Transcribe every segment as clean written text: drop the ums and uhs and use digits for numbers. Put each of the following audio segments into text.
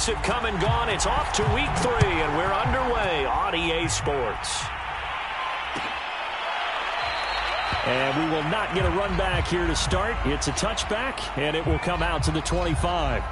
points have come and gone. It's off to week 3, and we're underway on EA Sports. And we will not get a run back here to start. It's a touchback, and it will come out to the 25.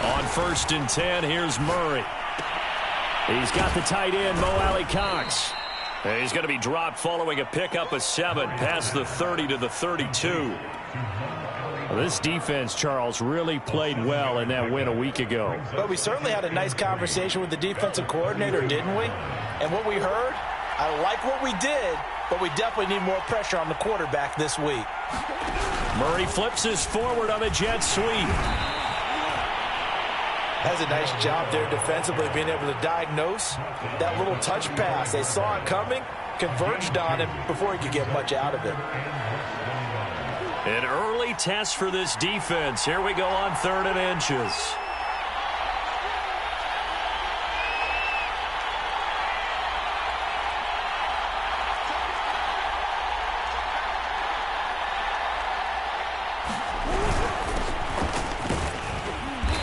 On 1st and 10, here's Murray. He's got the tight end, Mo Alley-Cox. He's going to be dropped following a pickup of 7 past the 30 to the 32. Well, this defense, Charles, really played well in that win a week ago. But we certainly had a nice conversation with the defensive coordinator, didn't we? And what we heard, I like what we did, but we definitely need more pressure on the quarterback this week. Murray flips his forward on a jet sweep. Has a nice job there defensively, being able to diagnose that little touch pass. They saw it coming, converged on him before he could get much out of it. An early test for this defense. Here we go on 3rd and inches.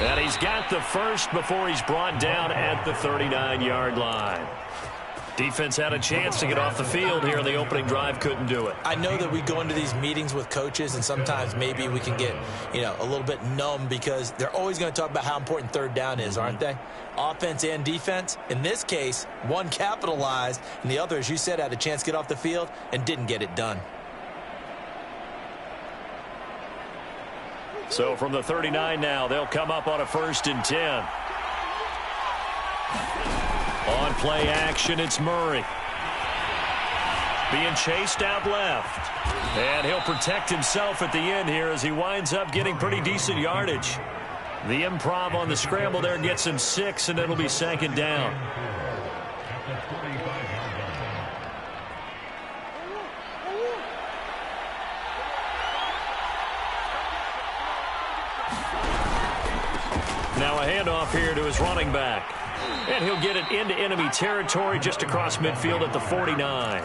And he's got the first before he's brought down at the 39-yard line. Defense had a chance to get off the field here in the opening drive, couldn't do it. I know that we go into these meetings with coaches, and sometimes maybe we can get, a little bit numb because they're always going to talk about how important 3rd down is, aren't they? Offense and defense. In this case, one capitalized, and the other, as you said, had a chance to get off the field and didn't get it done. So from the 39 now, they'll come up on a 1st and 10. On play action, it's Murray. Being chased out left. And he'll protect himself at the end here as he winds up getting pretty decent yardage. The improv on the scramble there gets him 6, and it'll be 2nd down. Now a handoff here to his running back. And he'll get it into enemy territory just across midfield at the 49.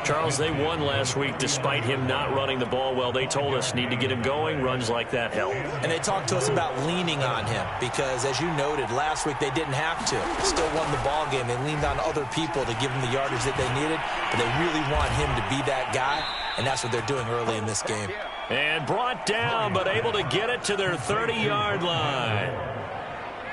Charles, they won last week despite him not running the ball well. They told us need to get him going. Runs like that help. And they talked to us about leaning on him because, as you noted, last week they didn't have to. Still won the ball game. They leaned on other people to give them the yardage that they needed, but they really want him to be that guy, and that's what they're doing early in this game. And brought down, but able to get it to their 30-yard line.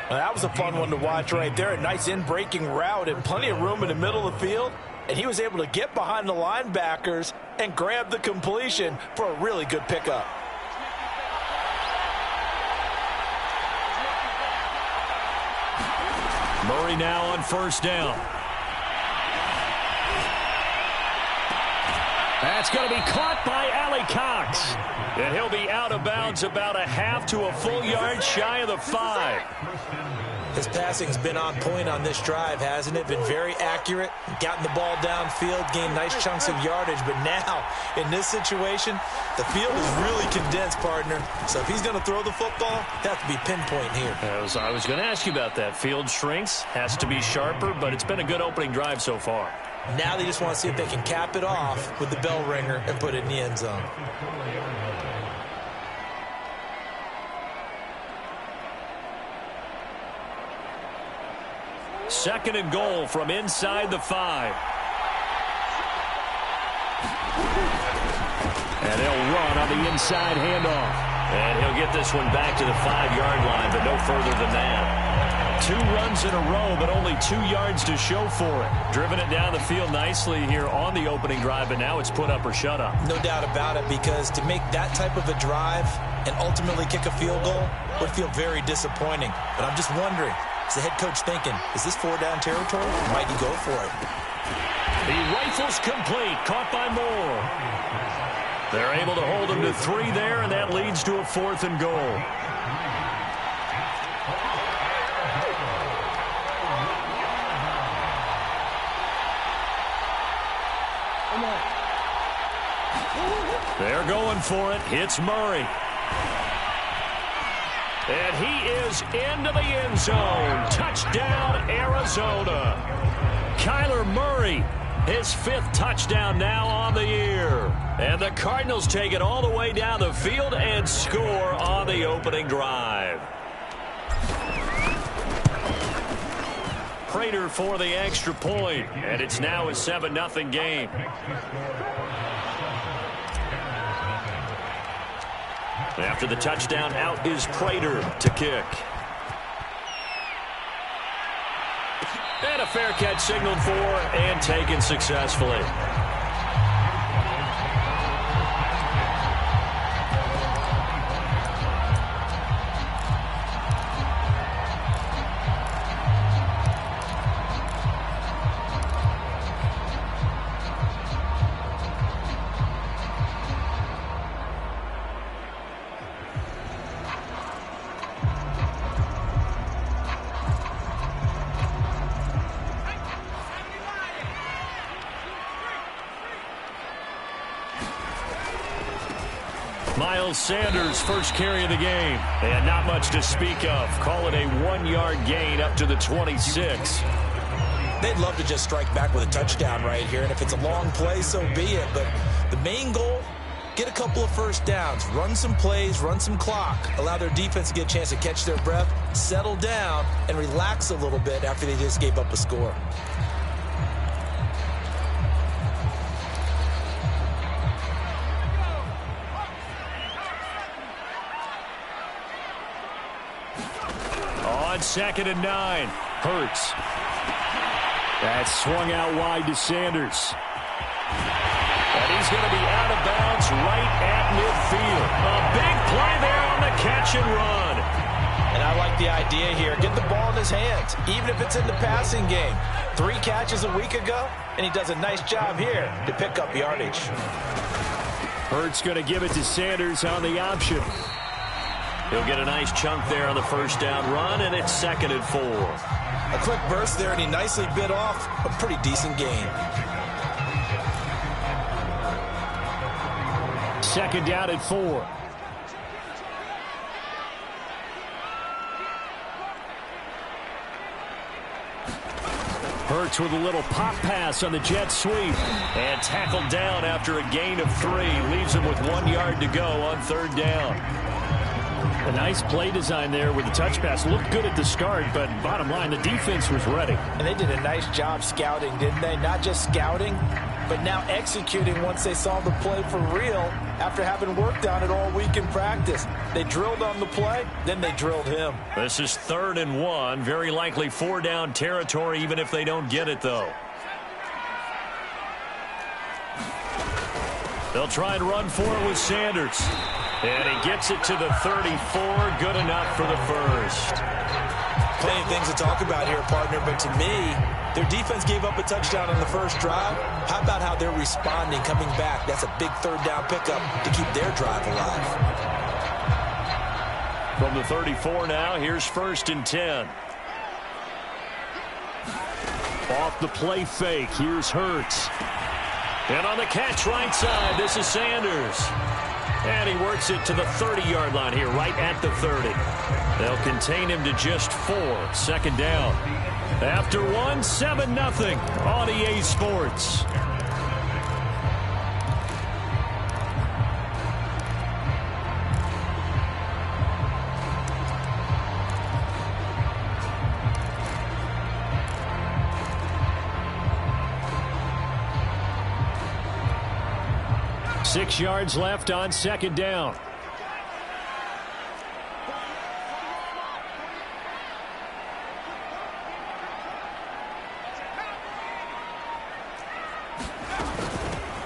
Well, that was a fun one to watch right there. A nice in-breaking route and plenty of room in the middle of the field. And he was able to get behind the linebackers and grab the completion for a really good pickup. Murray now on 1st down. That's going to be caught by Alley-Cox. And he'll be out of bounds about a half to a full yard shy of the 5. His passing's been on point on this drive, hasn't it? Been very accurate, gotten the ball downfield, gained nice chunks of yardage. But now, in this situation, the field is really condensed, partner. So if he's going to throw the football, he'll have to be pinpoint here. I was going to ask you about that. Field shrinks, has to be sharper, but it's been a good opening drive so far. Now they just want to see if they can cap it off with the bell ringer and put it in the end zone. Second and goal from inside the 5. And he'll run on the inside handoff. And he'll get this one back to the 5-yard line, but no further than that. 2 runs in a row, but only 2 yards to show for it. Driven it down the field nicely here on the opening drive, but now it's put up or shut up. No doubt about it, because to make that type of a drive and ultimately kick a field goal would feel very disappointing. But I'm just wondering, is the head coach thinking, is this 4-down territory? Or might he go for it? He rifles complete, caught by Moore. They're able to hold him to 3 there, and that leads to a 4th and goal. They're going for it. Hits Murray. And he is into the end zone. Touchdown, Arizona. Kyler Murray, his 5th touchdown now on the year. And the Cardinals take it all the way down the field and score on the opening drive. Prater for the extra point, and it's now a 7-0 game. After the touchdown, out is Prater to kick. And a fair catch signaled for and taken successfully. Miles Sanders, first carry of the game. And not much to speak of. Call it a 1-yard gain up to the 26. They'd love to just strike back with a touchdown right here. And if it's a long play, so be it. But the main goal, get a couple of first downs. Run some plays, run some clock. Allow their defense to get a chance to catch their breath, settle down, and relax a little bit after they just gave up a score. On 2nd and 9, Hurts. That's swung out wide to Sanders. And he's going to be out of bounds right at midfield. A big play there on the catch and run. And I like the idea here. Get the ball in his hands, even if it's in the passing game. 3 catches a week ago, and he does a nice job here to pick up yardage. Hurts going to give it to Sanders on the option. He'll get a nice chunk there on the first down run, and it's 2nd and 4. A quick burst there, and he nicely bit off a pretty decent gain. 2nd down at 4. Hurts with a little pop pass on the jet sweep. And tackled down after a gain of 3. Leaves him with 1 yard to go on 3rd down. A nice play design there with the touch pass. Looked good at the start, but bottom line, the defense was ready. And they did a nice job scouting, didn't they? Not just scouting, but now executing once they saw the play for real after having worked on it all week in practice. They drilled on the play, then they drilled him. This is 3rd and 1. Very likely 4-down territory, even if they don't get it, though. They'll try and run for it with Sanders. And he gets it to the 34. Good enough for the first. Plenty of things to talk about here, partner, but to me, their defense gave up a touchdown on the first drive. How about how they're responding, coming back? That's a big 3rd down pickup to keep their drive alive. From the 34 now, here's 1st and 10. Off the play fake, here's Hurts. And on the catch right side, this is Sanders. And he works it to the 30-yard line here, right at the 30. They'll contain him to just 4. 2nd down. After 1, 7-0 on EA Sports. Six yards left on 2nd down.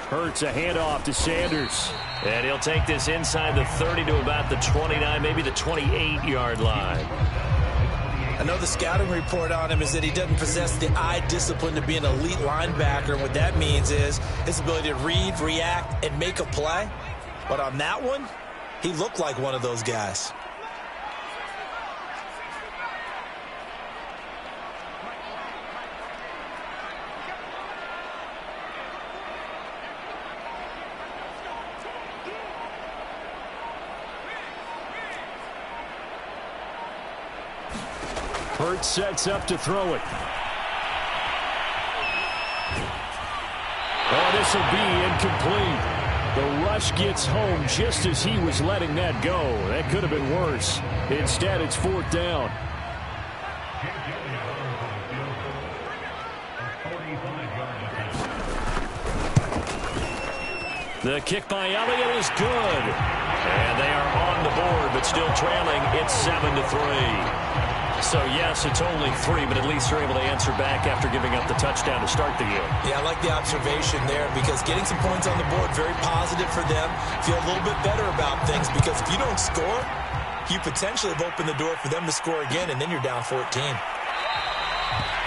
Hurts a handoff to Sanders. And he'll take this inside the 30 to about the 29, maybe the 28-yard line. I know the scouting report on him is that he doesn't possess the eye discipline to be an elite linebacker. And what that means is his ability to read, react, and make a play. But on that one, he looked like one of those guys. Hurts sets up to throw it. Oh, this will be incomplete. The rush gets home just as he was letting that go. That could have been worse. Instead, it's 4th down. The kick by Elliott is good. And they are on the board, but still trailing. It's 7-3. So, yes, it's only 3, but at least they're able to answer back after giving up the touchdown to start the year. Yeah, I like the observation there because getting some points on the board, very positive for them. Feel a little bit better about things because if you don't score, you potentially have opened the door for them to score again, and then you're down 14.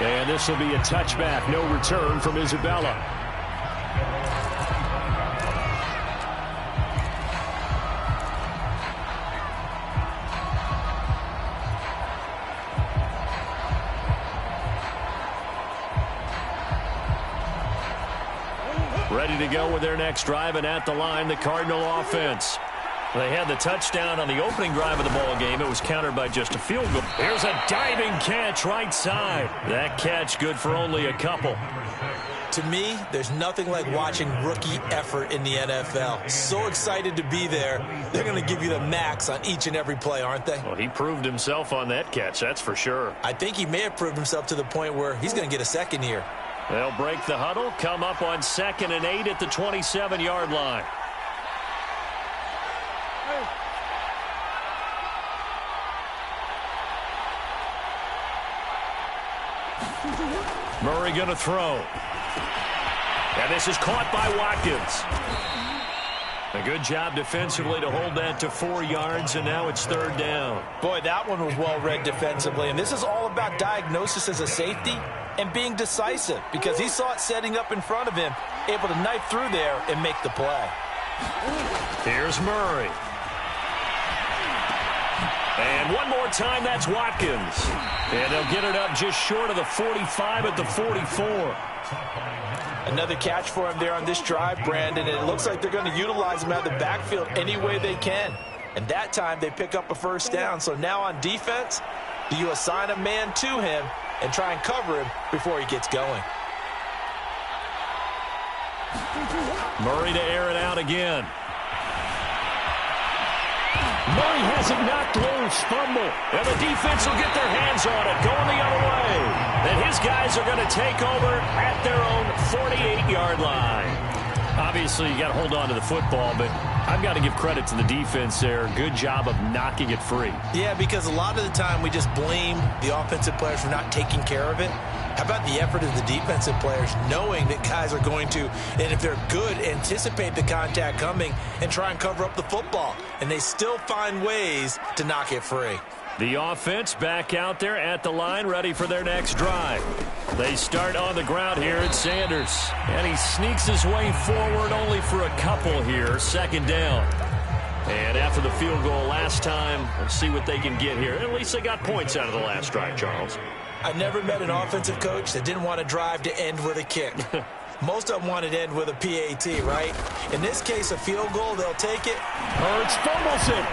And this will be a touchback. No return from Isabella. Ready to go with their next drive, and at the line, the Cardinal offense. They had the touchdown on the opening drive of the ball game. It was countered by just a field goal. Here's a diving catch right side. That catch good for only a couple. To me, there's nothing like watching rookie effort in the NFL. So excited to be there. They're going to give you the max on each and every play, aren't they? Well, he proved himself on that catch, that's for sure. I think he may have proved himself to the point where he's going to get a second here. They'll break the huddle, come up on 2nd and 8 at the 27-yard line. Murray going to throw. And this is caught by Watkins. A good job defensively to hold that to 4 yards, and now it's 3rd down. Boy, that one was well read defensively, and this is all about diagnosis as a safety and being decisive because he saw it setting up in front of him, able to knife through there and make the play. Here's Murray. And one more time, that's Watkins. And they'll get it up just short of the 45 at the 44. Another catch for him there on this drive, Brandon, and it looks like they're going to utilize him out of the backfield any way they can. And that time they pick up a 1st down. So now on defense, do you assign a man to him and try and cover him before he gets going? Murray to air it out again. Murray has it knocked loose, fumble. And the defense will get their hands on it, going the other way. And his guys are going to take over at their own 48-yard line. Obviously, you got to hold on to the football, but I've got to give credit to the defense there. Good job of knocking it free. Yeah, because a lot of the time we just blame the offensive players for not taking care of it. How about the effort of the defensive players knowing that guys are going to, and if they're good, anticipate the contact coming and try and cover up the football. And they still find ways to knock it free. The offense back out there at the line, ready for their next drive. They start on the ground here at Sanders. And he sneaks his way forward only for a couple here. 2nd down. And after the field goal last time, let's see what they can get here. At least they got points out of the last drive, Charles. I never met an offensive coach that didn't want to drive to end with a kick. Most of them wanted to end with a PAT, right? In this case, a field goal, they'll take it. Hurts fumbles it.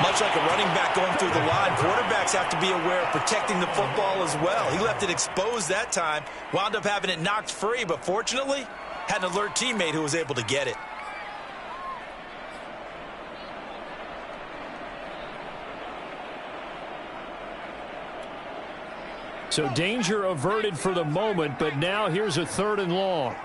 Much like a running back going through the line, quarterbacks have to be aware of protecting the football as well. He left it exposed that time, wound up having it knocked free, but fortunately, had an alert teammate who was able to get it. So danger averted for the moment, but now here's a 3rd and long.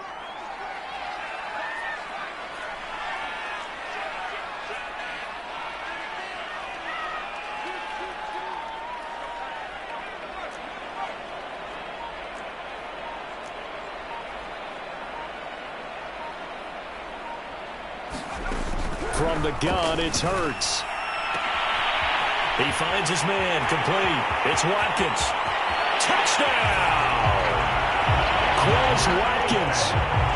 From the gun, it's Hurts. He finds his man, complete. It's Watkins. Touchdown! Quez Watkins,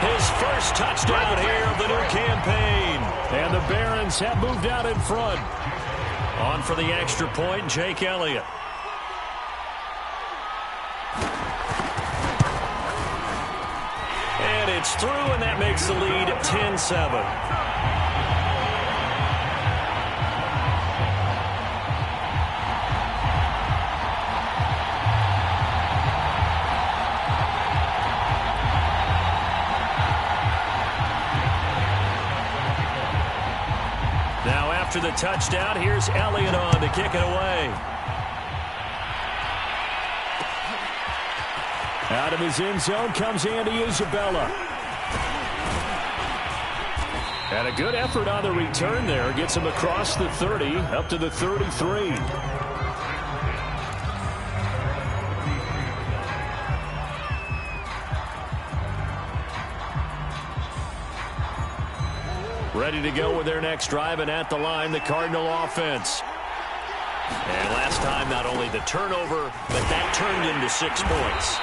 his first touchdown here of the new campaign. And the Barons have moved out in front. On for the extra point, Jake Elliott. And it's through, and that makes the lead 10-7. After the touchdown, here's Elliott on to kick it away. Out of his end zone comes Andy Isabella. And a good effort on the return there. Gets him across the 30, up to the 33. Ready to go with their next drive, and at the line, the Cardinal offense. And last time, not only the turnover, but that turned into 6 points.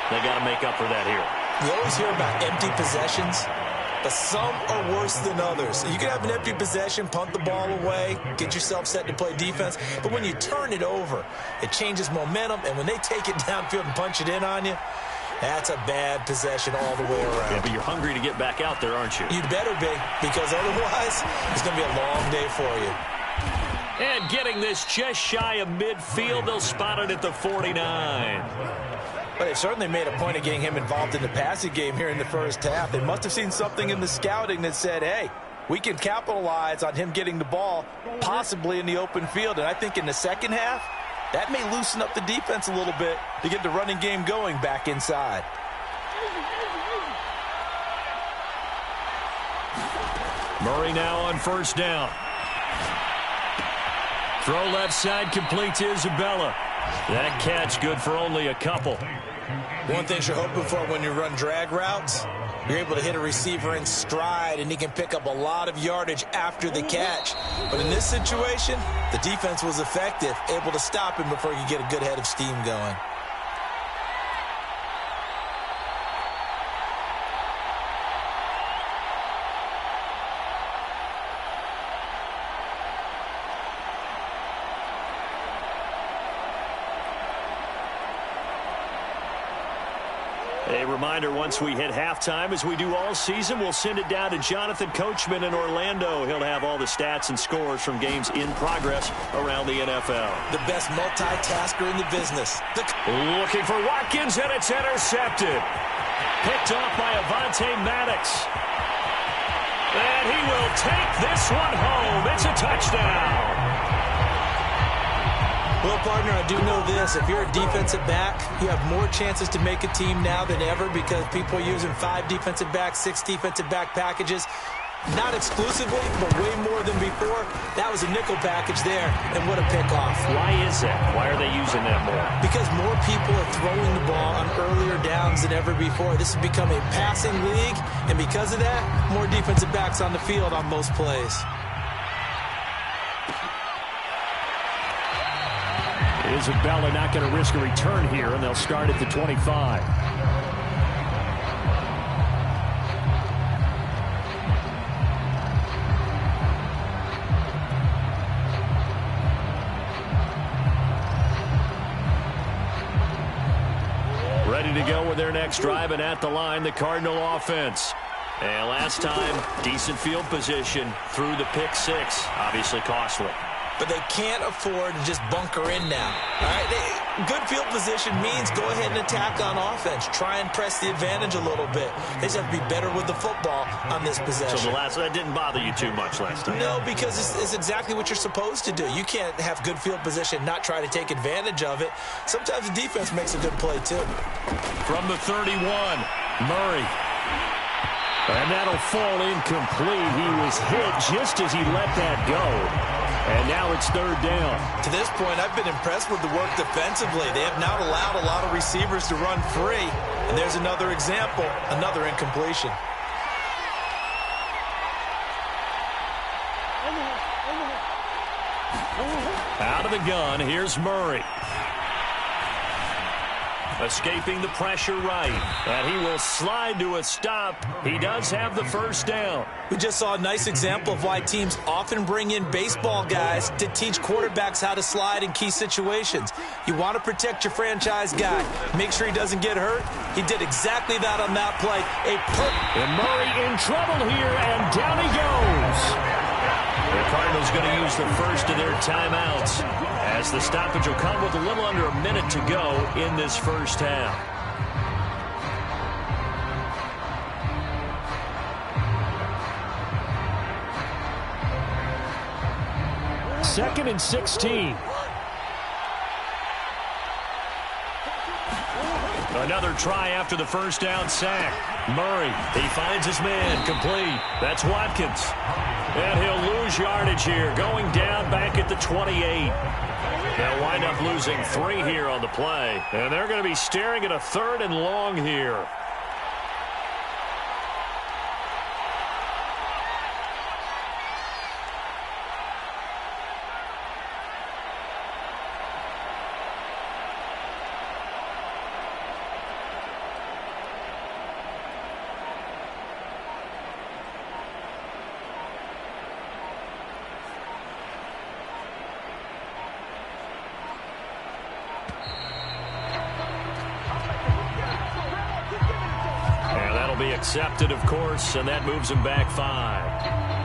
They got to make up for that here. You always hear about empty possessions, but some are worse than others. You can have an empty possession, punt the ball away, get yourself set to play defense, but when you turn it over, it changes momentum, and when they take it downfield and punch it in on you, that's a bad possession all the way around. Yeah, but you're hungry to get back out there, aren't you? You better be, because otherwise it's going to be a long day for you. And getting this just shy of midfield, they'll spot it at the 49. But they've certainly made a point of getting him involved in the passing game here in the first half. They must have seen something in the scouting that said, hey, we can capitalize on him getting the ball, possibly in the open field. And I think in the second half, that may loosen up the defense a little bit to get the running game going back inside. Murray now on first down. Throw left side, complete to Isabella. That catch good for only a couple. One thing you're hoping for when you run drag routes, you're able to hit a receiver in stride, and he can pick up a lot of yardage after the catch. But in this situation, the defense was effective, able to stop him before he could get a good head of steam going. A reminder, once we hit halftime, as we do all season, we'll send it down to Jonathan Coachman in Orlando. He'll have all the stats and scores from games in progress around the NFL. The best multitasker in the business. Looking for Watkins, and it's intercepted. Picked off by Avonte Maddox. And he will take this one home. It's a touchdown. Well, partner, I do know this. If you're a defensive back, you have more chances to make a team now than ever because people are using 5 defensive backs, 6 defensive back packages. Not exclusively, but way more than before. That was a nickel package there, and what a pickoff. Why is that? Why are they using that more? Because more people are throwing the ball on earlier downs than ever before. This has become a passing league, and because of that, more defensive backs on the field on most plays. Isabella not going to risk a return here, and they'll start at the 25. Ready to go with their next drive, and at the line, the Cardinal offense. And last time, decent field position through the pick 6, obviously costly. But they can't afford to just bunker in now. All right, good field position means go ahead and attack on offense. Try and press the advantage a little bit. They just have to be better with the football on this possession. So that didn't bother you too much last time? No, because it's exactly what you're supposed to do. You can't have good field position and not try to take advantage of it. Sometimes the defense makes a good play, too. From the 31, Murray. And that'll fall incomplete. He was hit just as he let that go. And now it's third down. To this point, I've been impressed with the work defensively. They have not allowed a lot of receivers to run free. And there's another example, another incompletion. Out of the gun, here's Murray. Escaping the pressure right. And he will slide to a stop. He does have the first down. We just saw a nice example of why teams often bring in baseball guys to teach quarterbacks how to slide in key situations. You want to protect your franchise guy. Make sure he doesn't get hurt. He did exactly that on that play. And Murray in trouble here, and down he goes. The Cardinals going to use the first of their timeouts, as the stoppage will come with a little under a minute to go in this first half. Second and 16. Another try after the first down sack. Murray, he finds his man, complete. That's Watkins. And he'll lose yardage here, going down back at the 28. They'll wind up losing 3 here on the play. And they're going to be staring at a 3rd and long here. Accepted, of course, and that moves him back 5.